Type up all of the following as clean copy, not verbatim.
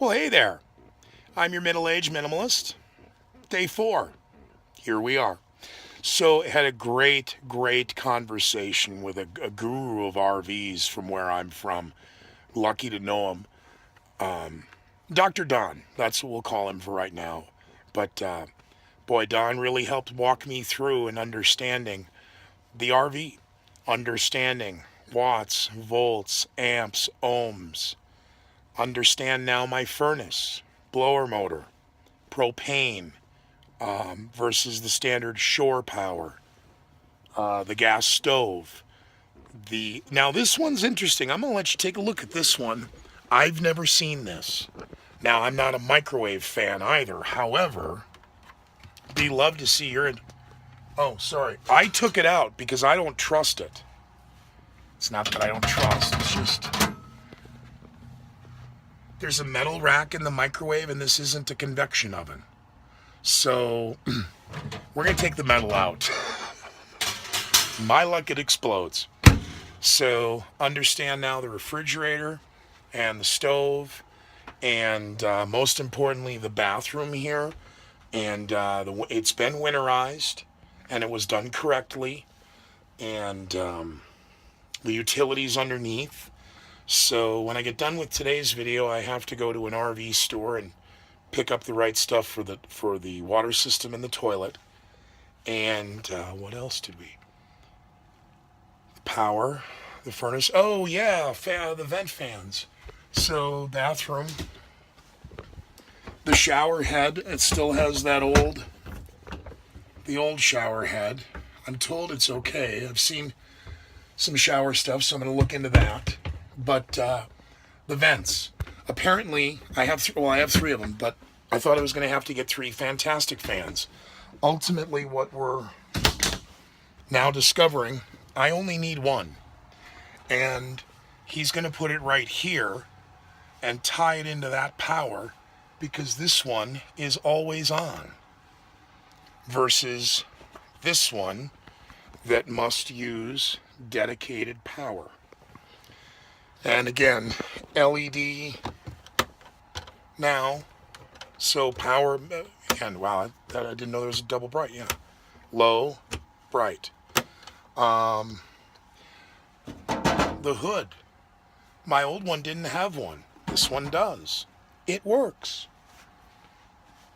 Well, hey there. I'm your middle-aged minimalist. Day 4. Here we are. So, had a great conversation with a guru of RVs from where I'm from. Lucky to know him. Dr. Don. That's what we'll call him for right now. But, boy, Don really helped walk me through and understanding the RV. Understanding watts, volts, amps, ohms. Understand now my furnace, blower motor, propane versus the standard shore power, the gas stove. Now this one's interesting. I'm gonna let you take a look at this one. I've never seen this. Now I'm not a microwave fan either. However, be love to see your. Oh, sorry. I took it out because I don't trust it. It's not that I don't trust. It's just there's a metal rack in the microwave, and this isn't a convection oven. So we're going to take the metal out. My luck, it explodes. So understand now the refrigerator and the stove and most importantly the bathroom here. And it's been winterized and it was done correctly. And the utilities underneath. So when I get done with today's video, I have to go to an RV store and pick up the right stuff for the water system in the toilet. And what else did we? The power, the furnace. Oh yeah, the vent fans. So bathroom, the shower head. It still has that the old shower head. I'm told it's okay. I've seen some shower stuff, so I'm going to look into that. But the vents. Apparently, I have 3 of them, but I thought I was going to have to get 3 fantastic fans. Ultimately, what we're now discovering, I only need 1. And he's going to put it right here and tie it into that power because this one is always on versus this one that must use dedicated power. And again, LED now. So power, and wow, I didn't know there was a double bright, yeah. Low, bright. The hood. My old one didn't have one. This one does. It works.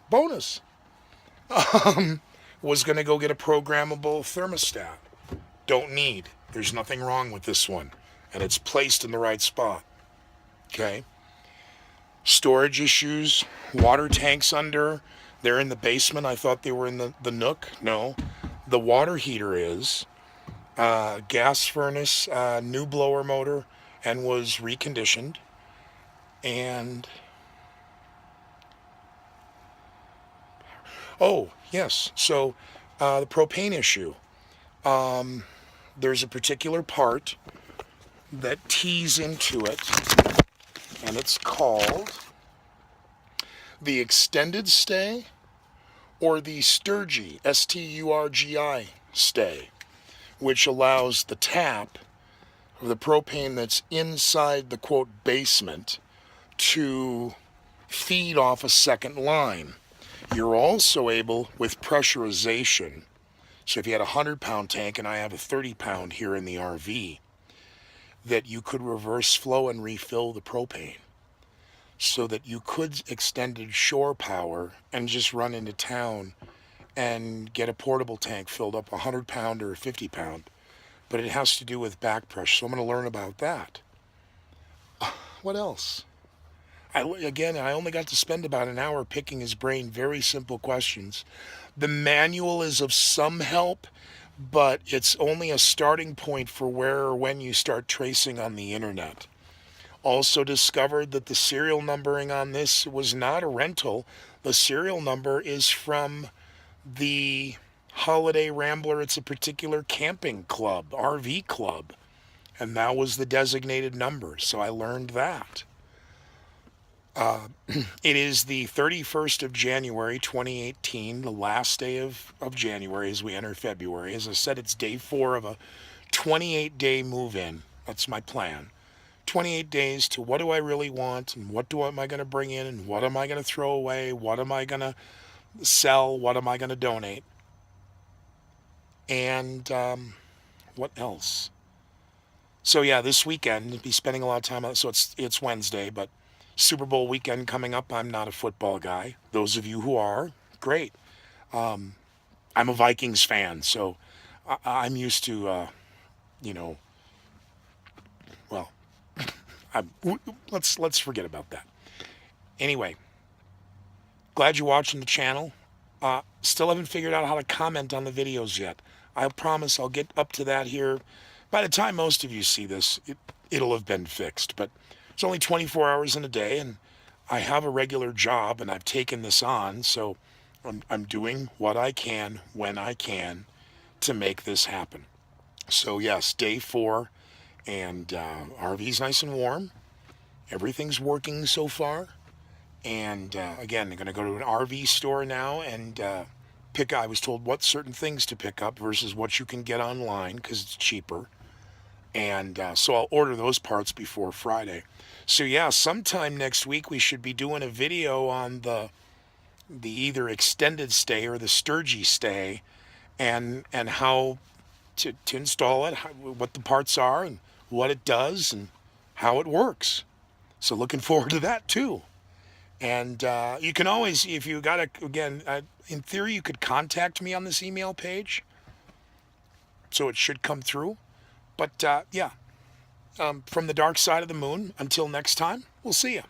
Bonus. Was going to go get a programmable thermostat. Don't need. There's nothing wrong with this one. And it's placed in the right spot. Okay. Storage issues, water tanks under. They're in the basement. I thought they were in the nook. No. The water heater is. Gas furnace, new blower motor, and was reconditioned. And oh, yes. So the propane issue. There's a particular part that tees into it, and it's called the extended stay or the Sturgi, S-T-U-R-G-I stay, which allows the tap of the propane that's inside the quote basement to feed off a second line. You're also able, with pressurization, so if you had a 100-pound tank and I have a 30-pound here in the RV, that you could reverse flow and refill the propane so that you could extended shore power and just run into town and get a portable tank filled up, a 100-pound or a 50-pound. But it has to do with back pressure, so I'm going to learn about that. What else? I only got to spend about an hour picking his brain. Very simple questions. The manual is of some help, but it's only a starting point for where or when you start tracing on the internet. Also discovered that the serial numbering on this was not a rental. The serial number is from the Holiday Rambler. It's a particular camping club, RV club, and that was the designated number, so I learned that. It is the 31st of January, 2018, the last day of January as we enter February. As I said, it's day 4 of a 28-day move-in. That's my plan. 28 days to what do I really want, and am I going to bring in, and what am I going to throw away, what am I going to sell, what am I going to donate, and what else? So yeah, this weekend I'll be spending a lot of time on it. So it's Wednesday, but Super Bowl weekend coming up. I'm not a football guy. Those of you who are, great. I'm a Vikings fan, so I'm used to, you know, well, let's forget about that. Anyway, glad you're watching the channel. Still haven't figured out how to comment on the videos yet. I promise I'll get up to that here. By the time most of you see this, it'll have been fixed. But it's only 24 hours in a day, and I have a regular job, and I've taken this on, so I'm doing what I can when I can to make this happen. So yes, day 4, and RV's nice and warm. Everything's working so far. And again, I'm going to go to an RV store now and I was told what certain things to pick up versus what you can get online because it's cheaper. And so I'll order those parts before Friday. So yeah, sometime next week we should be doing a video on the either extended stay or the Sturgy stay, and how to install it, what the parts are, and what it does, and how it works. So looking forward to that too. And you can always, if you got to, again, in theory, you could contact me on this email page. So it should come through. But yeah, from the dark side of the moon, until next time, we'll see you.